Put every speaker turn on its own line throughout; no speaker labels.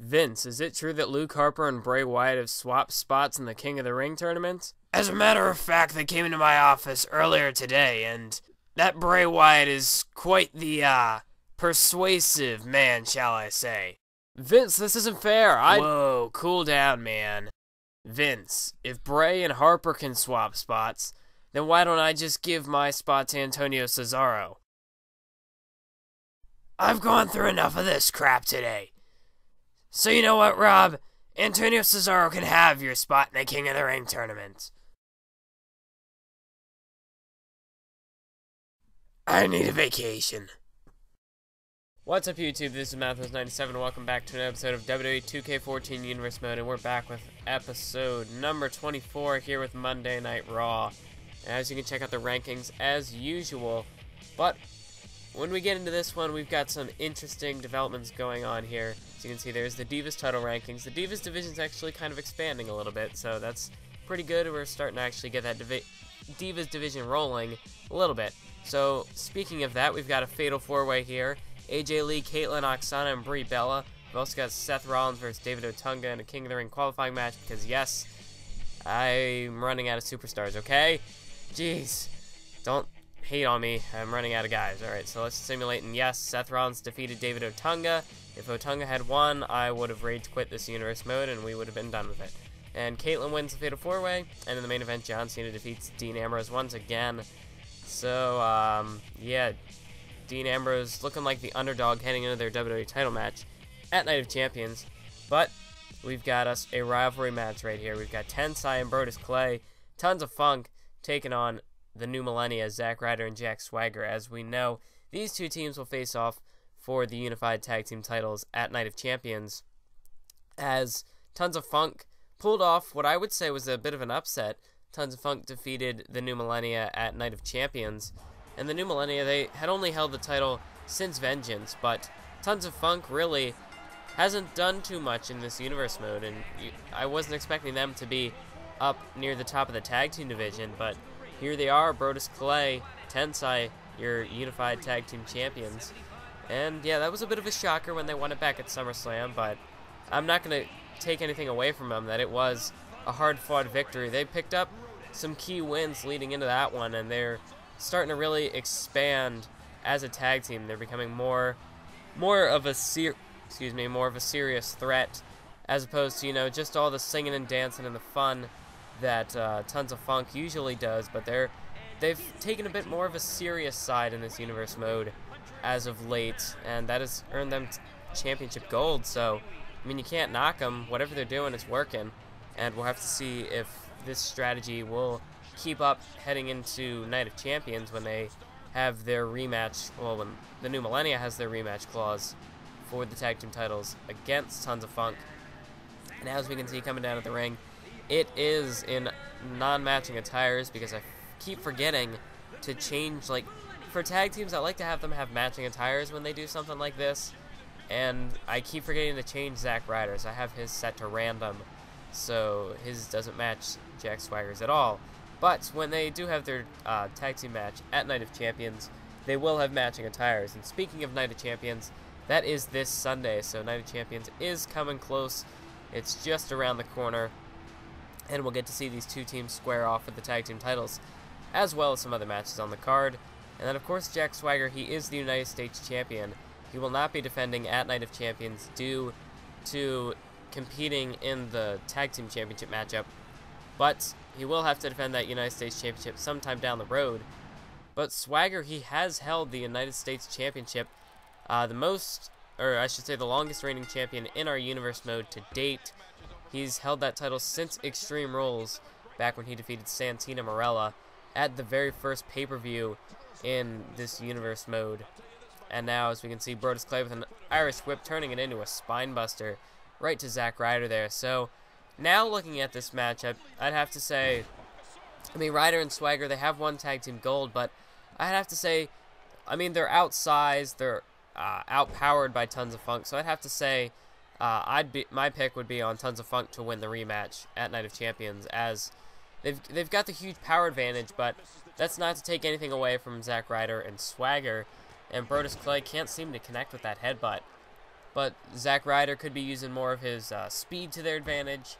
Vince, is it true that Luke Harper and Bray Wyatt have swapped spots in the King of the Ring tournament? As a matter of fact, they came into my office earlier today, and that Bray Wyatt is quite the, persuasive man, shall I say. Vince, this isn't fair. Whoa, cool down, man. Vince, if Bray and Harper can swap spots, then why don't I just give my spot to Antonio Cesaro? I've gone through enough of this crap today. So you know what, Rob? Antonio Cesaro can have your spot in the King of the Ring tournament. I need a vacation. What's up, YouTube? This is Mathos97. Welcome back to an episode of WWE 2K14 Universe Mode, and we're back with episode number 24 here with Monday Night Raw. And as you can check out the rankings as usual, but when we get into this one, we've got some interesting developments going on here. As you can see, there's the Divas title rankings. The Divas division's actually kind of expanding a little bit, so that's pretty good. We're starting to actually get that Divas division rolling a little bit. So, speaking of that, we've got a Fatal 4-Way here. AJ Lee, Caitlyn, Oksana, and Brie Bella. We've also got Seth Rollins versus David Otunga in a King of the Ring qualifying match because, yes, I'm running out of superstars, okay? Jeez. Don't hate on me. I'm running out of guys. Alright, so let's simulate. And yes, Seth Rollins defeated David Otunga. If Otunga had won, I would have rage quit this universe mode and we would have been done with it. And Caitlyn wins the Fatal 4-Way. And in the main event, John Cena defeats Dean Ambrose once again. So, yeah, Dean Ambrose looking like the underdog heading into their WWE title match at Night of Champions. But we've got us a rivalry match right here. We've got Tensai and Brodus Clay, Tons of Funk taking on the New Millennia, Zack Ryder and Jack Swagger. As we know, these two teams will face off for the Unified Tag Team titles at Night of Champions, as Tons of Funk pulled off what I would say was a bit of an upset. Tons of Funk defeated the New Millennia at Night of Champions, and the New Millennia, they had only held the title since Vengeance, but Tons of Funk really hasn't done too much in this universe mode, and I wasn't expecting them to be up near the top of the tag team division, but here they are, Brodus Clay, Tensai, your Unified Tag Team Champions. And yeah, that was a bit of a shocker when they won it back at SummerSlam, but I'm not going to take anything away from them, that it was a hard-fought victory. They picked up some key wins leading into that one, and they're starting to really expand as a tag team. They're becoming more of a serious threat, as opposed to, you know, just all the singing and dancing and the fun that Tons of Funk usually does, but they've taken a bit more of a serious side in this universe mode as of late, and that has earned them championship gold. So, I mean, you can't knock them. Whatever they're doing is working, and we'll have to see if this strategy will keep up heading into Night of Champions when they have their rematch, well, when the New Millennia has their rematch clause for the tag team titles against Tons of Funk. And as we can see coming down at the ring, it is in non-matching attires, because I keep forgetting to change, like, for tag teams, I like to have them have matching attires when they do something like this, and I keep forgetting to change Zack Ryder's. I have his set to random, so his doesn't match Jack Swagger's at all. But when they do have their tag team match at Night of Champions, they will have matching attires. And speaking of Night of Champions, that is this Sunday, so Night of Champions is coming close. It's just around the corner, and we'll get to see these two teams square off with the tag team titles, as well as some other matches on the card. And then, of course, Jack Swagger, he is the United States Champion. He will not be defending at Night of Champions due to competing in the Tag Team Championship matchup, but he will have to defend that United States Championship sometime down the road. But Swagger, he has held the United States Championship, the longest reigning champion in our universe mode to date. He's held that title since Extreme Rules, back when he defeated Santina Marella at the very first pay-per-view in this universe mode. And now, as we can see, Brodus Clay with an Irish whip, turning it into a spine buster right to Zack Ryder there. So, now looking at this matchup, I'd have to say, I mean, Ryder and Swagger, they have won tag team gold, but I'd have to say, I mean, they're outsized, they're outpowered by Tons of Funk, so I'd have to say my pick would be on Tons of Funk to win the rematch at Night of Champions, as they've got the huge power advantage, but that's not to take anything away from Zack Ryder and Swagger, and Brodus Clay can't seem to connect with that headbutt. but Zack Ryder could be using more of his speed to their advantage.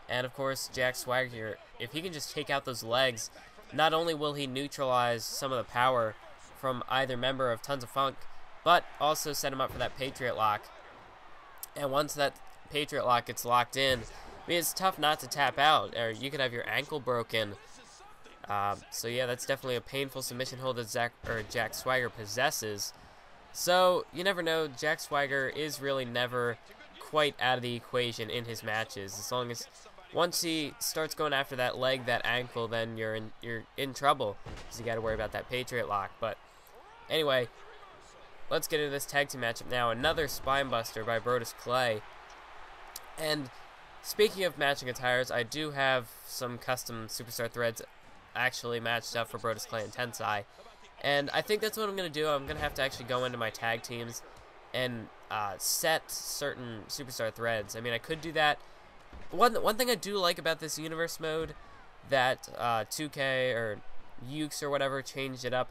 And of course, Jack Swagger here, if he can just take out those legs, not only will he neutralize some of the power from either member of Tons of Funk, but also set him up for that Patriot Lock. And once that Patriot Lock gets locked in, I mean, it's tough not to tap out, or you could have your ankle broken. So yeah, that's definitely a painful submission hold that Jack Swagger possesses. So you never know. Jack Swagger is really never quite out of the equation in his matches. As long as once he starts going after that leg, that ankle, then you're in trouble, because you got to worry about that Patriot Lock. But anyway, let's get into this tag team matchup now. Another spine buster by Brodus Clay. And speaking of matching attires, I do have some custom Superstar threads actually matched up for Brodus Clay and Tensai. And I think that's what I'm going to do. I'm going to have to actually go into my tag teams and set certain Superstar threads. I mean, I could do that. One thing I do like about this universe mode that 2K or Ukes or whatever changed it up,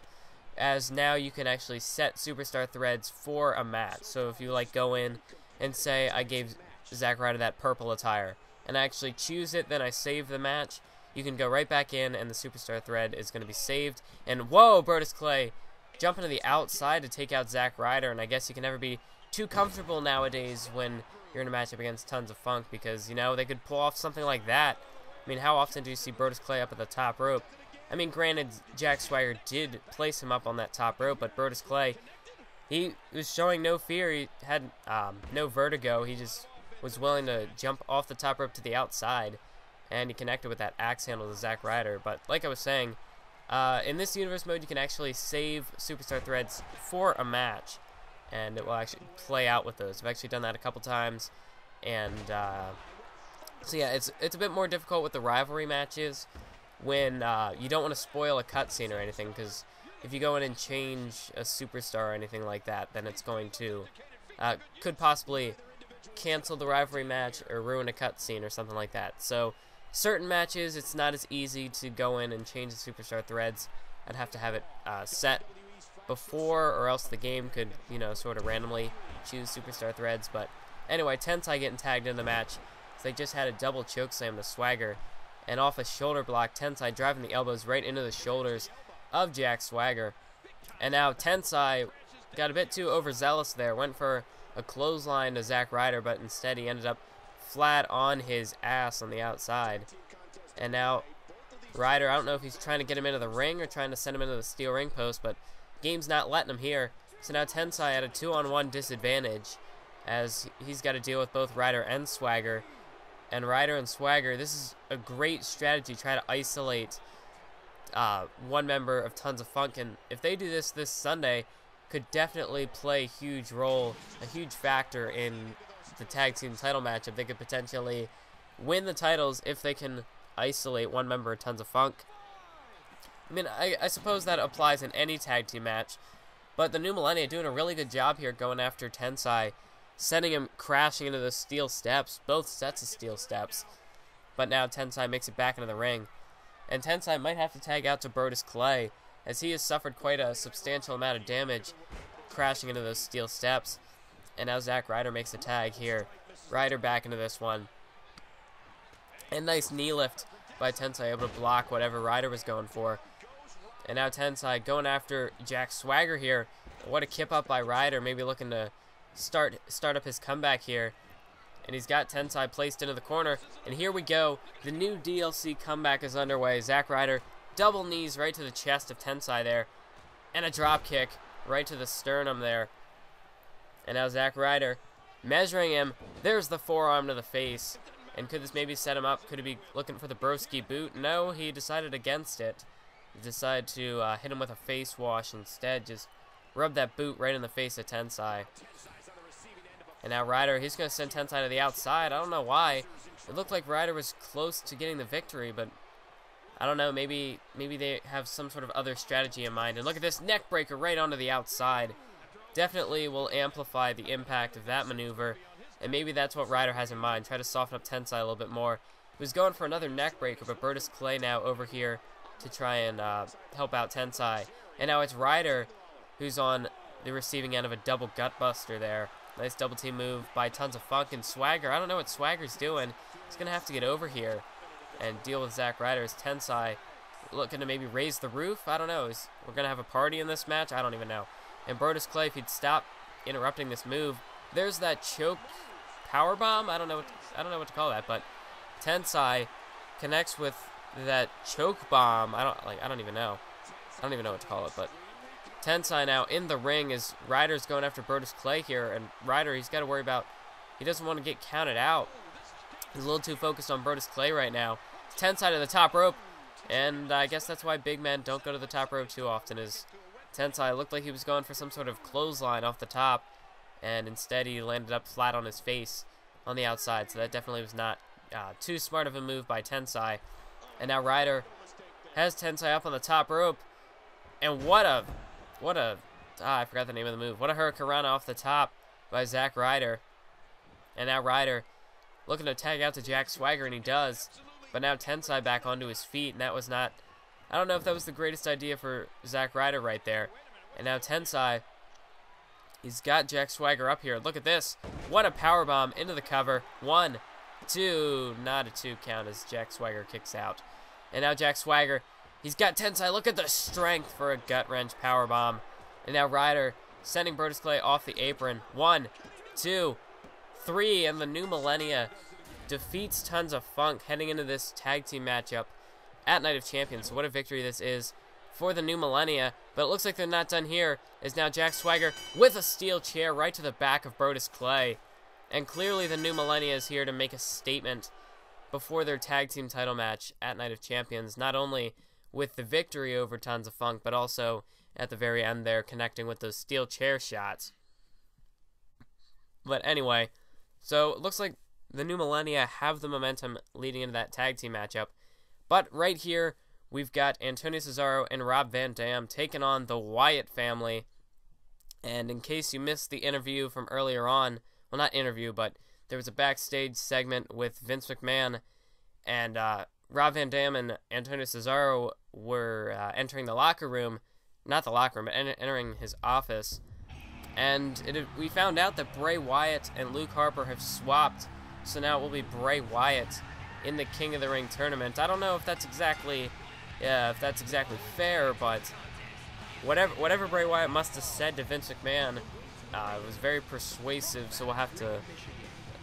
as now you can actually set Superstar threads for a match. So if you like go in and say I gave Zack Ryder that purple attire, and I actually choose it, then I save the match, you can go right back in and the Superstar thread is going to be saved. And whoa, Brodus Clay jumping to the outside to take out Zack Ryder, and I guess you can never be too comfortable nowadays when you're in a matchup against Tons of Funk, because, you know, they could pull off something like that. I mean, how often do you see Brodus Clay up at the top rope? I mean, granted, Jack Swagger did place him up on that top rope, but Brodus Clay, he was showing no fear. He had no vertigo. He just was willing to jump off the top rope to the outside, and he connected with that axe handle to Zack Ryder. But like I was saying, in this universe mode, you can actually save Superstar threads for a match, and it will actually play out with those. I've actually done that a couple times, and so yeah, it's a bit more difficult with the rivalry matches when you don't want to spoil a cutscene or anything, because if you go in and change a superstar or anything like that, then it's going to could possibly cancel the rivalry match or ruin a cutscene or something like that. So certain matches, it's not as easy to go in and change the superstar threads. I'd have to have it set before, or else the game could, you know, sort of randomly choose superstar threads. But anyway, Tensai getting tagged in the match. So they just had a double chokeslam to Swagger, and off a shoulder block, Tensai driving the elbows right into the shoulders of Jack Swagger. And now Tensai got a bit too overzealous there, went for a clothesline to Zack Ryder, but instead he ended up flat on his ass on the outside. And now Ryder, I don't know if he's trying to get him into the ring or trying to send him into the steel ring post, but game's not letting him here. So now Tensai at a 2-on-1 disadvantage, as he's got to deal with both Ryder and Swagger. And Ryder and Swagger, this is a great strategy, try to isolate one member of Tons of Funk, and if they do this Sunday, could definitely play a huge role, a huge factor in the tag team title matchup. They could potentially win the titles if they can isolate one member of Tons of Funk. I mean, I suppose that applies in any tag team match, but the New Millennia doing a really good job here going after Tensai, sending him crashing into the steel steps, both sets of steel steps. But now Tensai makes it back into the ring, and Tensai might have to tag out to Brodus Clay, as he has suffered quite a substantial amount of damage crashing into those steel steps. And now Zack Ryder makes a tag here. Ryder back into this one. And nice knee lift by Tensai, able to block whatever Ryder was going for. And now Tensai going after Jack Swagger here. What a kip up by Ryder, maybe looking to start up his comeback here. And he's got Tensai placed into the corner. And here we go. The new DLC comeback is underway. Zack Ryder, double knees right to the chest of Tensai there. And a drop kick right to the sternum there. And now Zack Ryder measuring him. There's the forearm to the face. And could this maybe set him up? Could he be looking for the broski boot? No, he decided against it. He decided to hit him with a face wash instead. Just rub that boot right in the face of Tensai. And now Ryder, he's going to send Tensai to the outside. I don't know why. It looked like Ryder was close to getting the victory, but I don't know. Maybe they have some sort of other strategy in mind. And look at this neck breaker right onto the outside. Definitely will amplify the impact of that maneuver. And maybe that's what Ryder has in mind. Try to soften up Tensai a little bit more. He was going for another neck breaker, but Brodus Clay now over here to try and help out Tensai. And now it's Ryder who's on the receiving end of a double gut buster there. Nice double team move by Tons of Funk and Swagger. I don't know what Swagger's doing. He's going to have to get over here and deal with Zack Ryder's Tensai. Looking to maybe raise the roof? I don't know. We're going to have a party in this match? I don't even know. And Brodus Clay, if he'd stop interrupting this move. There's that choke power bomb. I don't know what to call that, but Tensai connects with that choke bomb. I don't even know. I don't even know what to call it, but Tensai now in the ring as Ryder's going after Brodus Clay here, and Ryder, he's got to worry about, he doesn't want to get counted out. He's a little too focused on Brodus Clay right now. Tensai to the top rope, and I guess that's why big men don't go to the top rope too often, is Tensai looked like he was going for some sort of clothesline off the top, and instead he landed up flat on his face on the outside, so that definitely was not too smart of a move by Tensai. And now Ryder has Tensai up on the top rope, and what a I forgot the name of the move. What a Hurricanrana off the top by Zack Ryder. And now Ryder looking to tag out to Jack Swagger, and he does. But now Tensai back onto his feet, and that was not, I don't know if that was the greatest idea for Zack Ryder right there. And now Tensai, he's got Jack Swagger up here. Look at this. What a powerbomb into the cover. 1, 2, not a 2 count as Jack Swagger kicks out. And now Jack Swagger, he's got Tensai. Look at the strength for a gut-wrench powerbomb. And now Ryder sending Brodus Clay off the apron. 1, 2, 3, and the New Millennia defeats Tons of Funk heading into this tag team matchup at Night of Champions. So what a victory this is for the New Millennia. But it looks like they're not done here, as now Jack Swagger with a steel chair right to the back of Brodus Clay. And clearly the New Millennia is here to make a statement before their tag team title match at Night of Champions, not only with the victory over Tons of Funk, but also at the very end there connecting with those steel chair shots. But anyway, so it looks like the New Millennia have the momentum leading into that tag team matchup. But right here, we've got Antonio Cesaro and Rob Van Dam taking on the Wyatt family. And in case you missed the interview from earlier on, well, not interview, but there was a backstage segment with Vince McMahon, and Rob Van Dam and Antonio Cesaro were entering the locker room, not the locker room, but entering his office. And we found out that Bray Wyatt and Luke Harper have swapped, so now it will be Bray Wyatt in the King of the Ring tournament. I don't know if that's exactly fair, but whatever Bray Wyatt must have said to Vince McMahon was very persuasive, so we'll have to,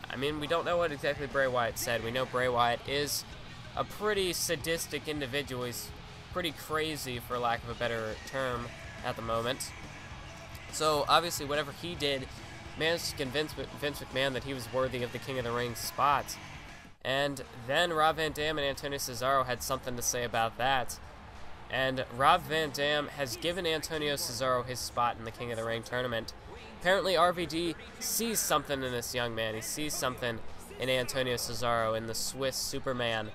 I mean, we don't know what exactly Bray Wyatt said. We know Bray Wyatt is a pretty sadistic individual. He's pretty crazy, for lack of a better term, at the moment. So, obviously, whatever he did managed to convince Vince McMahon that he was worthy of the King of the Ring spot. And then Rob Van Dam and Antonio Cesaro had something to say about that. And Rob Van Dam has given Antonio Cesaro his spot in the King of the Ring tournament. Apparently, RVD sees something in this young man. He sees something in Antonio Cesaro, in the Swiss Superman.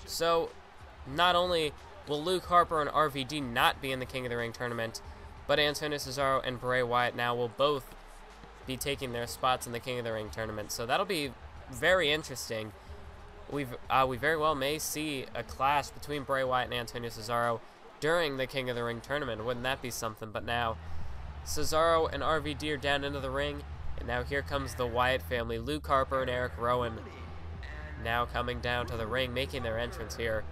So, not only will Luke Harper and RVD not be in the King of the Ring tournament, but Antonio Cesaro and Bray Wyatt now will both be taking their spots in the King of the Ring tournament. So that'll be very interesting. We very well may see a clash between Bray Wyatt and Antonio Cesaro during the King of the Ring tournament. Wouldn't that be something? But now Cesaro and RVD are down into the ring, and now here comes the Wyatt family. Luke Harper and Eric Rowan now coming down to the ring, making their entrance here.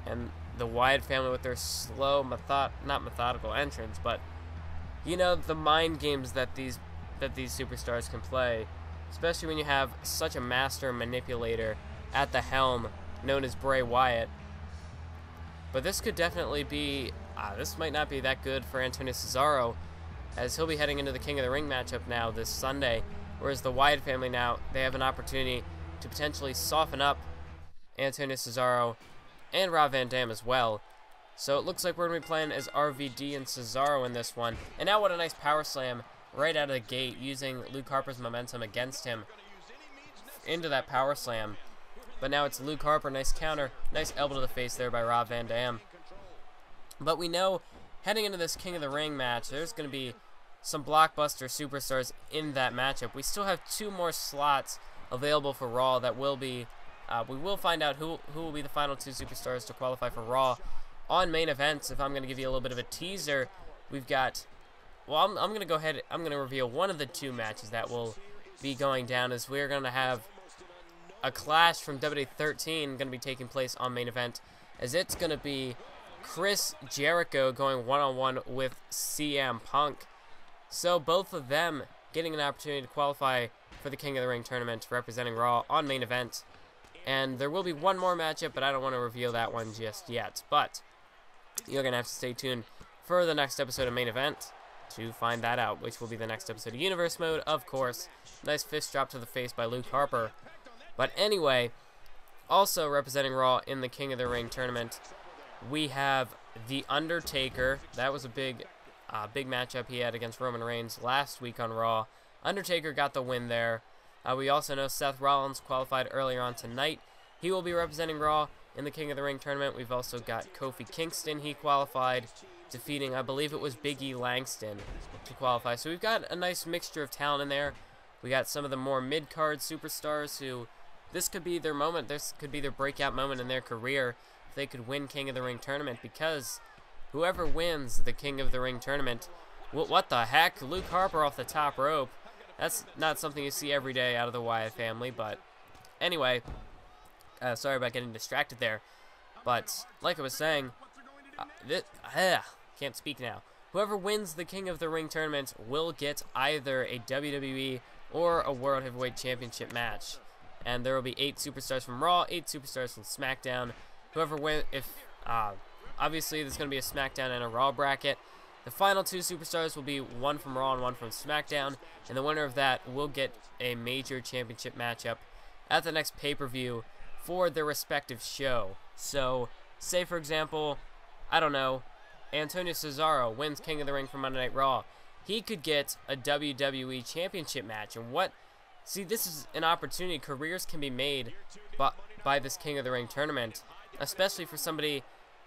And the Wyatt family with their slow, not methodical entrance, but you know, the mind games that these superstars can play, especially when you have such a master manipulator at the helm known as Bray Wyatt. But this could definitely be, this might not be that good for Antonio Cesaro, as he'll be heading into the King of the Ring matchup now this Sunday, whereas the Wyatt family now, they have an opportunity to potentially soften up Antonio Cesaro and Rob Van Dam as well. So it looks like we're going to be playing as RVD and Cesaro in this one. And now what a nice power slam right out of the gate, using Luke Harper's momentum against him into that power slam. But now it's Luke Harper, nice counter, nice elbow to the face there by Rob Van Dam. But we know heading into this King of the Ring match, there's going to be some blockbuster superstars in that matchup. We still have 2 more slots available for Raw that will be, we will find out who will be the final 2 superstars to qualify for Raw on main events. If I'm going to give you a little bit of a teaser, we've got well, I'm going to go ahead, I'm going to reveal one of the two matches that will be going down, as we're going to have a clash from WWE 13 going to be taking place on main event, as it's going to be Chris Jericho going one-on-one with CM Punk. So both of them getting an opportunity to qualify for the King of the Ring tournament representing Raw on main event. And there will be one more matchup, but I don't want to reveal that one just yet. But you're going to have to stay tuned for the next episode of main event to find that out, which will be the next episode of Universe Mode, of course. Nice fist drop to the face by Luke Harper. But anyway, also representing Raw in the King of the Ring tournament, we have The Undertaker. That was a big matchup he had against Roman Reigns last week on Raw. Undertaker got the win there. We also know Seth Rollins qualified earlier on tonight. He will be representing Raw in the King of the Ring tournament. We've also got Kofi Kingston. He qualified, defeating, I believe it was Big E Langston to qualify. So we've got a nice mixture of talent in there. We got some of the more mid-card superstars who, this could be their moment. This could be their breakout moment in their career. If they could win King of the Ring tournament, because whoever wins the King of the Ring tournament, what the heck? Luke Harper off the top rope. That's not something you see every day out of the Wyatt family, but anyway, sorry about getting distracted there. But like I was saying, can't speak now. Whoever wins the King of the Ring tournament will get either a WWE or a World Heavyweight Championship match. And there will be 8 superstars from Raw, 8 superstars from SmackDown. Whoever wins, obviously there's going to be a SmackDown and a Raw bracket. The final 2 superstars will be one from Raw and one from SmackDown, and the winner of that will get a major championship matchup at the next pay-per-view for their respective show. So, say for example, I don't know, Antonio Cesaro wins King of the Ring for Monday Night Raw. He could get a WWE Championship match, and see, this is an opportunity. Careers can be made by this King of the Ring tournament, especially for somebody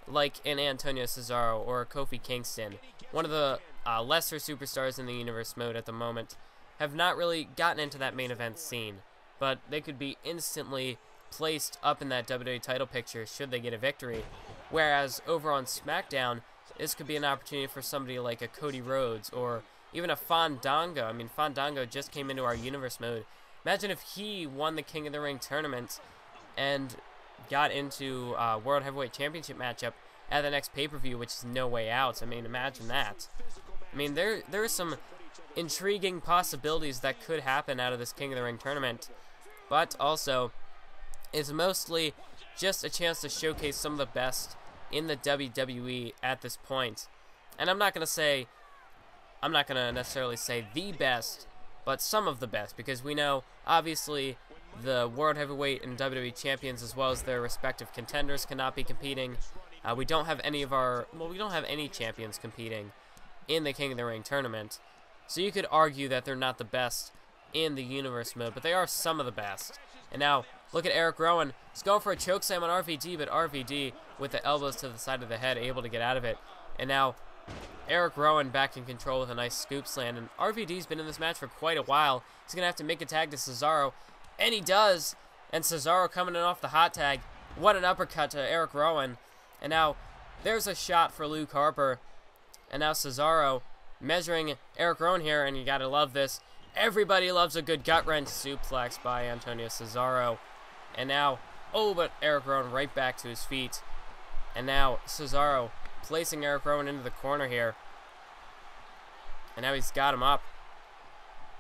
like an Antonio Cesaro or a Kofi Kingston. One of the lesser superstars in the Universe Mode at the moment have not really gotten into that main event scene, but they could be instantly placed up in that WWE title picture should they get a victory. Whereas over on SmackDown, this could be an opportunity for somebody like a Cody Rhodes or even a Fandango. I mean, Fandango just came into our Universe Mode. Imagine if he won the King of the Ring tournament and got into World Heavyweight Championship matchup at the next pay-per-view, which is No Way Out. I mean, imagine that. I mean, there are some intriguing possibilities that could happen out of this King of the Ring tournament, but also it's mostly just a chance to showcase some of the best in the WWE at this point. And I'm not going to necessarily say the best, but some of the best, because we know, obviously, the World Heavyweight and WWE champions, as well as their respective contenders, cannot be competing. We don't have any champions competing in the King of the Ring tournament. So you could argue that they're not the best in the Universe Mode, but they are some of the best. And now, look at Eric Rowan. He's going for a chokeslam on RVD, but RVD, with the elbows to the side of the head, able to get out of it. And now, Eric Rowan back in control with a nice scoop slam. And RVD's been in this match for quite a while. He's going to have to make a tag to Cesaro. And he does. And Cesaro coming in off the hot tag. What an uppercut to Eric Rowan. And now, there's a shot for Luke Harper. And now Cesaro measuring Eric Rowan here. And you got to love this. Everybody loves a good gut-wrench suplex by Antonio Cesaro. And now, but Eric Rowan right back to his feet. And now, Cesaro placing Eric Rowan into the corner here. And now he's got him up.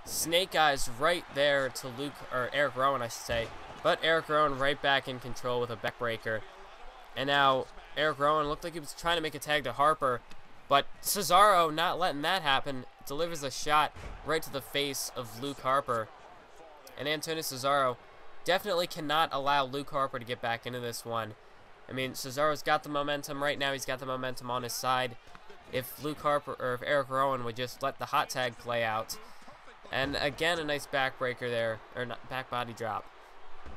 Snake Eyes right there to Eric Rowan, I should say. But Eric Rowan right back in control with a backbreaker. And now, Eric Rowan looked like he was trying to make a tag to Harper. But Cesaro, not letting that happen, delivers a shot right to the face of Luke Harper. And Antonio Cesaro definitely cannot allow Luke Harper to get back into this one. I mean, Cesaro's got the momentum right now. He's got the momentum on his side. If Luke Harper or if Eric Rowan would just let the hot tag play out. And again, a nice backbreaker there, or back body drop.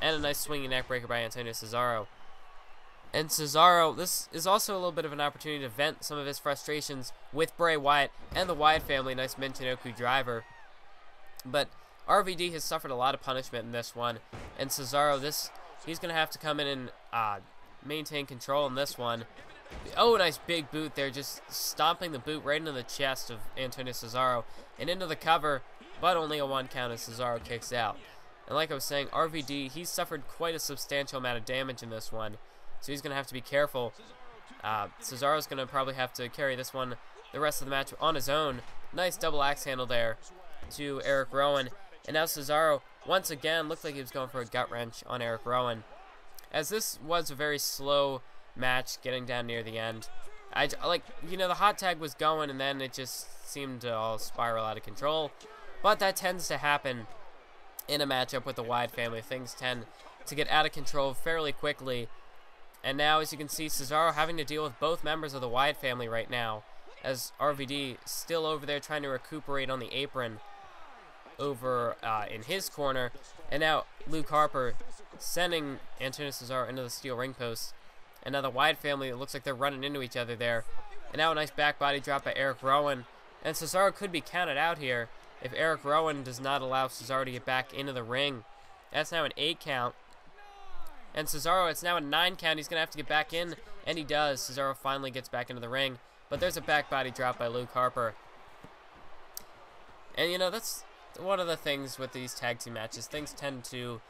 And a nice swinging neck breaker by Antonio Cesaro. And Cesaro, this is also a little bit of an opportunity to vent some of his frustrations with Bray Wyatt and the Wyatt family. Nice Michinoku driver. But RVD has suffered a lot of punishment in this one. And Cesaro, he's going to have to come in and maintain control in this one. Oh, nice big boot there, just stomping the boot right into the chest of Antonio Cesaro and into the cover, but only a 1 count as Cesaro kicks out. And like I was saying, RVD, he's suffered quite a substantial amount of damage in this one, so he's going to have to be careful. Cesaro's going to probably have to carry this one the rest of the match on his own. Nice double axe handle there to Eric Rowan. And now Cesaro, once again, looked like he was going for a gut wrench on Eric Rowan. As this was a very slow match getting down near the end. The hot tag was going, and then it just seemed to all spiral out of control. But that tends to happen in a matchup with the Wyatt family. Things tend to get out of control fairly quickly. And now, as you can see, Cesaro having to deal with both members of the Wyatt family right now, as RVD still over there trying to recuperate on the apron over in his corner. And now Luke Harper sending Antonio Cesaro into the steel ring post. And now the Wyatt family, it looks like they're running into each other there. And now a nice back body drop by Eric Rowan. And Cesaro could be counted out here if Eric Rowan does not allow Cesaro to get back into the ring. That's now an 8 count. And Cesaro, it's now a 9 count. He's going to have to get back in, and he does. Cesaro finally gets back into the ring. But there's a back body drop by Luke Harper. And, that's one of the things with these tag team matches. Things tend to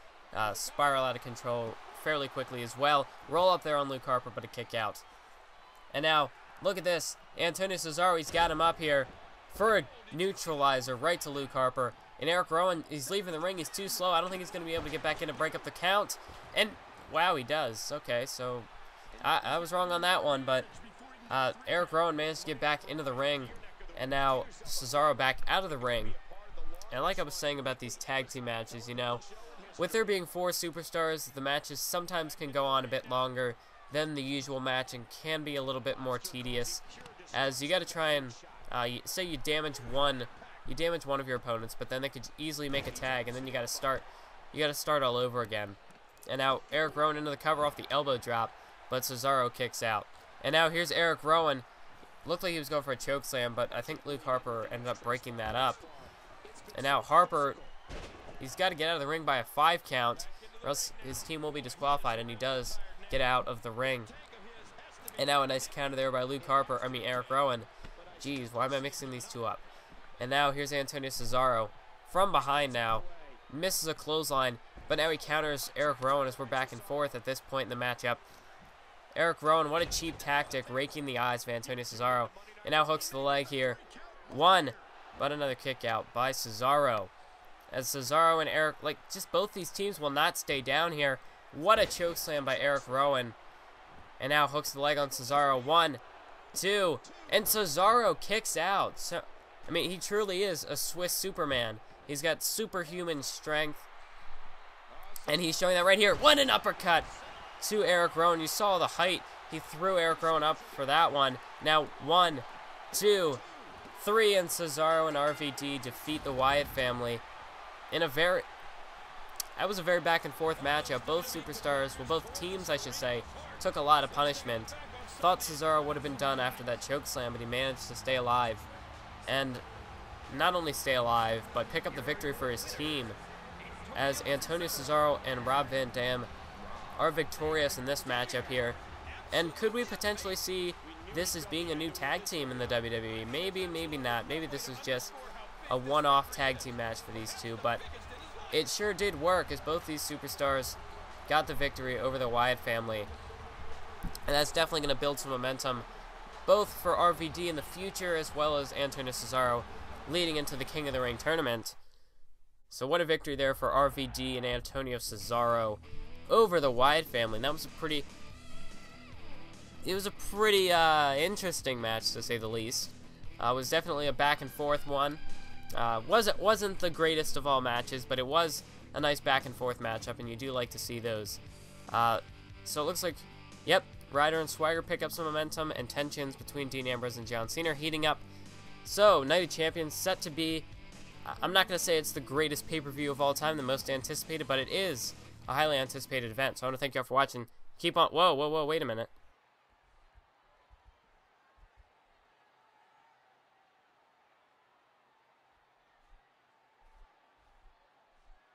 spiral out of control fairly quickly as well. Roll up there on Luke Harper, but a kick out. And now, look at this. Antonio Cesaro, he's got him up here for a neutralizer right to Luke Harper. And Eric Rowan, he's leaving the ring. He's too slow. I don't think he's going to be able to get back in to break up the count. And, wow, he does. Okay, so I was wrong on that one. But Eric Rowan managed to get back into the ring. And now Cesaro back out of the ring. And like I was saying about these tag team matches, with there being 4 superstars, the matches sometimes can go on a bit longer than the usual match and can be a little bit more tedious, as you got to try and say you damage one of your opponents, but then they could easily make a tag, and then you got to start all over again. And now Eric Rowan into the cover off the elbow drop, but Cesaro kicks out. And now here's Eric Rowan. Looked like he was going for a choke slam, but I think Luke Harper ended up breaking that up. And now Harper, he's got to get out of the ring by a 5 count, or else his team will be disqualified, and he does get out of the ring. And now a nice counter there by Eric Rowan. Jeez, why am I mixing these two up? And now here's Antonio Cesaro from behind now. Misses a clothesline, but now he counters Eric Rowan as we're back and forth at this point in the matchup. Eric Rowan, what a cheap tactic, raking the eyes of Antonio Cesaro. And now hooks the leg here. 1, but another kick out by Cesaro. As Cesaro and Eric, just both these teams will not stay down here. What a choke slam by Eric Rowan. And now hooks the leg on Cesaro. 1, 2, and Cesaro kicks out. So, he truly is a Swiss Superman. He's got superhuman strength, and he's showing that right here. What an uppercut to Eric Rowan. You saw the height. He threw Eric Rowan up for that one. Now 1, 2, 3, and Cesaro and RVD defeat the Wyatt family in that was a very back and forth matchup. Both teams, I should say, took a lot of punishment. Thought Cesaro would have been done after that choke slam, but he managed to stay alive. And not only stay alive, but pick up the victory for his team, as Antonio Cesaro and Rob Van Dam are victorious in this matchup here. And could we potentially see this as being a new tag team in the WWE? Maybe, maybe not. Maybe this is just a one-off tag team match for these two, but it sure did work, as both these superstars got the victory over the Wyatt family. And that's definitely going to build some momentum, both for RVD in the future, as well as Antonio Cesaro leading into the King of the Ring tournament. So what a victory there for RVD and Antonio Cesaro over the Wyatt family. And that was a pretty interesting match, to say the least. It was definitely a back and forth one. Wasn't the greatest of all matches, but it was a nice back and forth matchup, and you do like to see those. So it looks like, yep, Ryder and Swagger pick up some momentum, and tensions between Dean Ambrose and John Cena are heating up. So, Night of Champions set to be, I'm not going to say it's the greatest pay-per-view of all time, the most anticipated, but it is a highly anticipated event. So I want to thank you all for watching. Keep on, whoa, wait a minute.